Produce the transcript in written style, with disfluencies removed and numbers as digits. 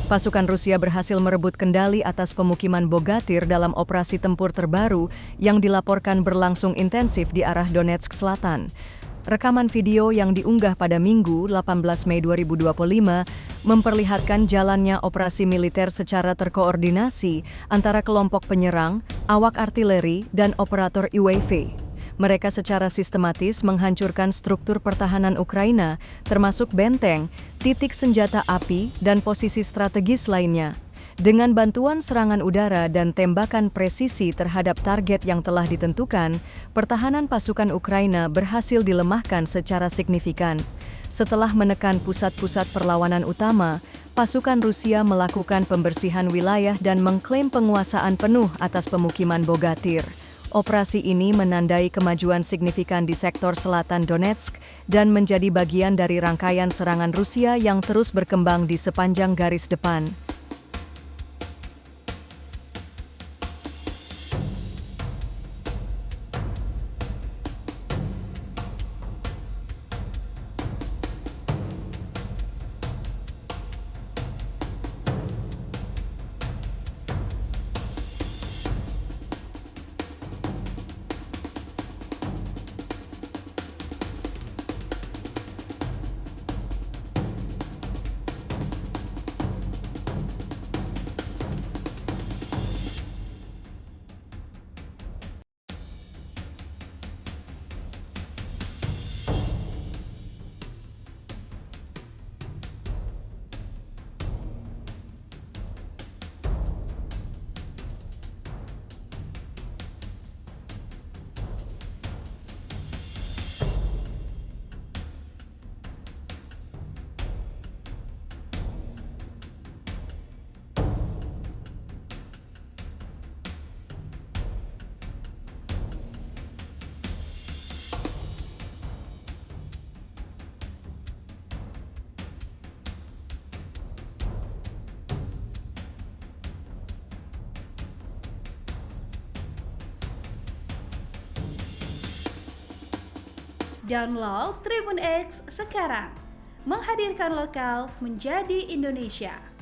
Pasukan Rusia berhasil merebut kendali atas pemukiman Bogatyr dalam operasi tempur terbaru yang dilaporkan berlangsung intensif di arah Donetsk Selatan. Rekaman video yang diunggah pada Minggu, 18 Mei 2025, memperlihatkan jalannya operasi militer secara terkoordinasi antara kelompok penyerang, awak artileri, dan operator UAV. Mereka secara sistematis menghancurkan struktur pertahanan Ukraina, termasuk benteng, titik senjata api, dan posisi strategis lainnya. Dengan bantuan serangan udara dan tembakan presisi terhadap target yang telah ditentukan, pertahanan pasukan Ukraina berhasil dilemahkan secara signifikan. Setelah menekan pusat-pusat perlawanan utama, pasukan Rusia melakukan pembersihan wilayah dan mengklaim penguasaan penuh atas pemukiman Bogatyr. Operasi ini menandai kemajuan signifikan di sektor selatan Donetsk dan menjadi bagian dari rangkaian serangan Rusia yang terus berkembang di sepanjang garis depan. Download Tribun X sekarang, menghadirkan lokal menjadi Indonesia.